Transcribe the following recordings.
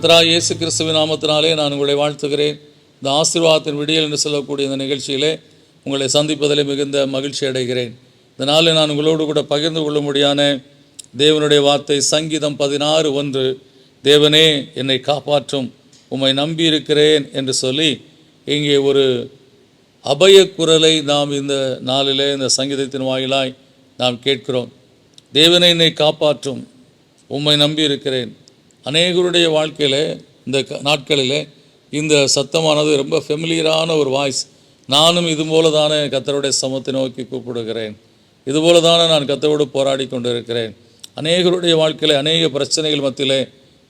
கர்த்தராகிய இயேசு கிறிஸ்துவின் நாமத்தினாலே நான் உங்களை வாழ்த்துகிறேன். இந்த ஆசீர்வாதத்தின் விடியல் என்று சொல்லக்கூடிய இந்த நிகழ்ச்சியிலே உங்களை சந்திப்பதில் மிகுந்த மகிழ்ச்சி அடைகிறேன். இந்த நாளில் நான் உங்களோடு கூட பகிர்ந்து கொள்ளும்படியான தேவனுடைய வார்த்தை சங்கீதம் 16:1. தேவனே என்னை காப்பாற்றும், உம்மை நம்பியிருக்கிறேன் என்று சொல்லி இங்கே ஒரு அபய குரலை நாம் இந்த நாளிலே இந்த சங்கீதத்தின் வாயிலாய் நாம் கேட்கிறோம். தேவனே என்னை காப்பாற்றும், உம்மை நம்பியிருக்கிறேன். அநேகருடைய வாழ்க்கையில் இந்த நாட்களில் இந்த சத்தமானது ரொம்ப ஃபெமிலியரான ஒரு வாய்ஸ். நானும் இதுபோல தானே கர்த்தருடைய சமத்தை நோக்கி கூப்பிடுகிறேன், இதுபோல தானே நான் கர்த்தரோடு போராடி கொண்டு இருக்கிறேன். அநேகருடைய வாழ்க்கையில் அநேக பிரச்சனைகள் மத்தியிலே,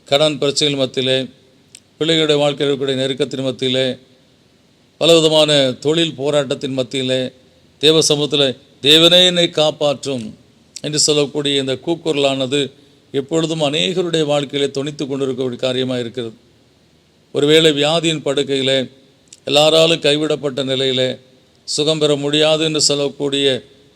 கடன் பிரச்சனைகள் மத்தியிலே, பிள்ளைகளுடைய வாழ்க்கையில் இருக்கக்கூடிய நெருக்கத்தின் மத்தியிலே, பலவிதமான தொழில் போராட்டத்தின் மத்தியிலே, தேவ சமூகத்தில் தேவனே என்னை காப்பாற்றும் என்று சொல்லக்கூடிய இந்த கூக்குரலானது எப்பொழுதும் அநேகருடைய வாழ்க்கையிலே தொனித்து கொண்டிருக்கக்கூடிய காரியமாக இருக்கிறது. ஒருவேளை வியாதியின் படுக்கையில், எல்லாராலும் கைவிடப்பட்ட நிலையில், சுகம் பெற முடியாது என்று சொல்லக்கூடிய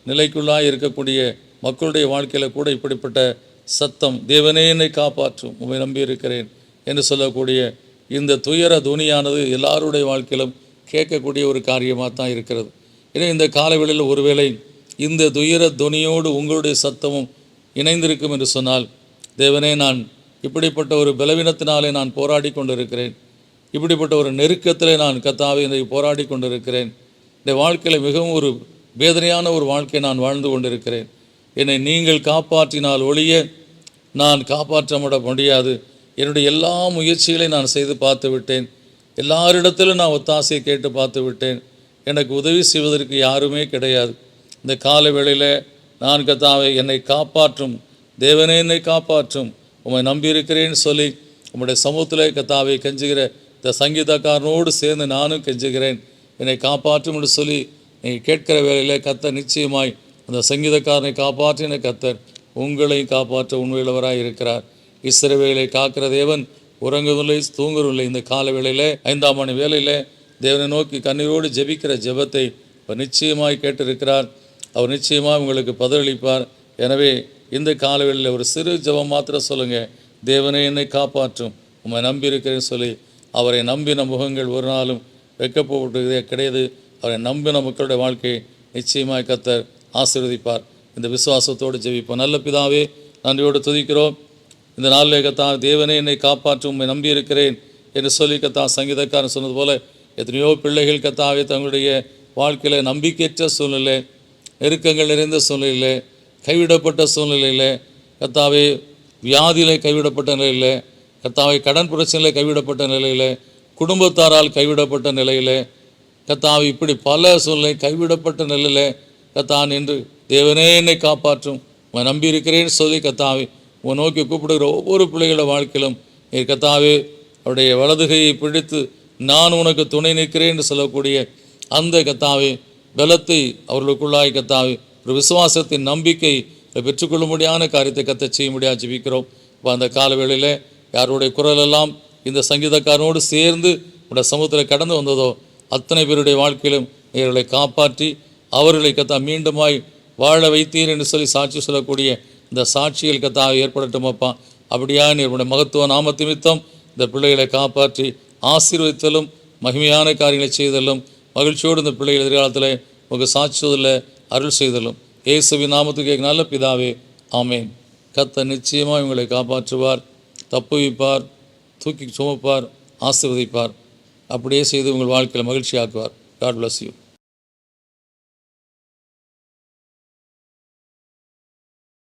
நிலைக்குள்ளாக இருக்கக்கூடிய மக்களுடைய வாழ்க்கையில் கூட இப்படிப்பட்ட சத்தம், தேவனே என்னை காப்பாற்றும், உம்மை நம்பியிருக்கிறேன் என்று சொல்லக்கூடிய இந்த துயர துணியானது எல்லாருடைய வாழ்க்கையிலும் கேட்கக்கூடிய ஒரு காரியமாக தான் இருக்கிறது. ஏன்னா இந்த காலவெளியில் ஒருவேளை இந்த துயர துணியோடு உங்களுடைய சத்தமும் இணைந்திருக்கும் என்று சொன்னால், தேவனே நான் இப்படிப்பட்ட ஒரு பலவீனத்தினாலே நான் போராடி கொண்டிருக்கிறேன், இப்படிப்பட்ட ஒரு நெருக்கத்திலே நான் கர்த்தாவே இன்றைக்கு போராடி கொண்டிருக்கிறேன், இந்த வாழ்க்கையில் மிகவும் ஒரு வேதனையான ஒரு வாழ்க்கையை நான் வாழ்ந்து கொண்டிருக்கிறேன், என்னை நீங்கள் காப்பாற்றினால் ஒழிய நான் காப்பாற்ற முடியாது, என்னுடைய எல்லா முயற்சிகளையும் நான் செய்து பார்த்து விட்டேன், எல்லாரிடத்திலும் நான் ஒத்தாசையை கேட்டு பார்த்து விட்டேன், எனக்கு உதவி செய்வதற்கு யாருமே கிடையாது. இந்த கால வேளையில் நான் கர்த்தாவே என்னை காப்பாற்றும், தேவனே என்னை காப்பாற்றும், உம்மை நம்பியிருக்கிறேன்னு சொல்லி உம்முடைய சமூகத்தில் கர்த்தாவை கெஞ்சுகிற இந்த சங்கீதக்காரனோடு சேர்ந்து நானும் கெஞ்சுகிறேன், என்னை காப்பாற்றும் என்று சொல்லி நீங்கள் கேட்கிற வேளையில் கர்த்தர் நிச்சயமாய் அந்த சங்கீதக்காரனை காப்பாற்றின கர்த்தர் உங்களையும் காப்பாற்ற உண்மையுள்ளவராக இருக்கிறார். இஸ்ரவேலை காக்கிற தேவன் உறங்குவதில்லை, தூங்குவதில்லை. இந்த கால வேளையில் 5ஆம் மணி வேளையில் தேவனை நோக்கி கண்ணீரோடு ஜெபிக்கிற ஜெபத்தை அவர் நிச்சயமாய் கேட்டிருக்கிறார். அவர் நிச்சயமாக உங்களுக்கு பதிலளிப்பார். எனவே இந்த காலவெளியில் ஒரு சிறு ஜெபம் மாத்திரம் சொல்லுங்கள், தேவனே என்னை காப்பாற்றும், உம்மை நம்பியிருக்கிறேன்னு சொல்லி அவரை நம்பின முகங்கள் ஒரு நாளும் வெட்கப்பட்டதே கிடையாது. அவரை நம்பின மக்களுடைய வாழ்க்கையை நிச்சயமாய் கர்த்தர் ஆசீர்வதிப்பார். இந்த விசுவாசத்தோடு ஜெபிப்போம். நல்ல பிதாவே, நன்றியோடு துதிக்கிறோம். இந்த நாளில் கர்த்தா தேவனே என்னை காப்பாற்றும், உம்மை நம்பியிருக்கிறேன் என்று சொல்லி கர்த்தா சங்கீதக்காரன் சொன்னது போல எத்தனையோ பிள்ளைகள் கர்த்தாவே தங்களுடைய வாழ்க்கையில் நம்பிக்கையற்ற சூழ்நிலை, நெருக்கங்கள் நிறைந்த சூழ்நிலையில், கைவிடப்பட்ட சூழ்நிலையில், கர்த்தாவே வியாதியில் கைவிடப்பட்ட நிலையில், கர்த்தாவே கடன் பிரச்சனையில் கைவிடப்பட்ட நிலையில், குடும்பத்தாரால் கைவிடப்பட்ட நிலையில், கர்த்தாவே இப்படி பல சூழ்நிலை கைவிடப்பட்ட நிலையில் கர்த்தான் என்று தேவனே என்னை காப்பாற்றும், உம்மை நம்பியிருக்கிறேன்னு சொல்லி கர்த்தாவே உம்மை நோக்கி கூப்பிடுகிற ஒவ்வொரு பிள்ளைகளோட வாழ்க்கையிலும் நீர் கர்த்தாவே அவருடைய வலதுகையை பிடித்து நான் உனக்கு துணை நிற்கிறேன் என்று சொல்லக்கூடிய அந்த கர்த்தாவே பலத்தை அவர்களுக்குள்ளாய் கர்த்தாவே ஒரு விசுவாசத்தின் நம்பிக்கை பெற்றுக்கொள்ள முடியாத காரியத்தை கர்த்தர் செய்ய முடியாது ஜெபிக்கிறோம். இப்போ அந்த காலவேளையில் யாருடைய குரலெல்லாம் இந்த சங்கீதக்காரனோடு சேர்ந்து உடைய சமூகத்தில் கடந்து வந்ததோ அத்தனை பேருடைய வாழ்க்கையிலும் இவர்களை காப்பாற்றி அவர்களை கர்த்தா மீண்டுமாய் வாழ வைத்தீர் என்று சொல்லி சாட்சி சொல்லக்கூடிய இந்த சாட்சிகள் கர்த்தாவை ஏற்படட்டும் அப்பா. அப்படியா நீருடைய மகத்துவ நாமத்து நிமித்தம் இந்த பிள்ளைகளை காப்பாற்றி ஆசீர்வதித்தலும் மகிமையான காரியங்களை செய்தலும் மகிழ்ச்சியோடு இந்த பிள்ளைகள் எதிர்காலத்தில் உங்கள் சாட்சியதில் அருள் செய்தலும் இயேசுவின் நாமத்துக்கு நல்ல பிதாவே, ஆமேன். கர்த்தர் நிச்சயமாக இவங்களை காப்பாற்றுவார், தப்புவிப்பார், தூக்கி சுமப்பார், ஆசீர்வதிப்பார். அப்படியே செய்து உங்கள் வாழ்க்கையில் மகிழ்ச்சியாக்குவார். God bless you.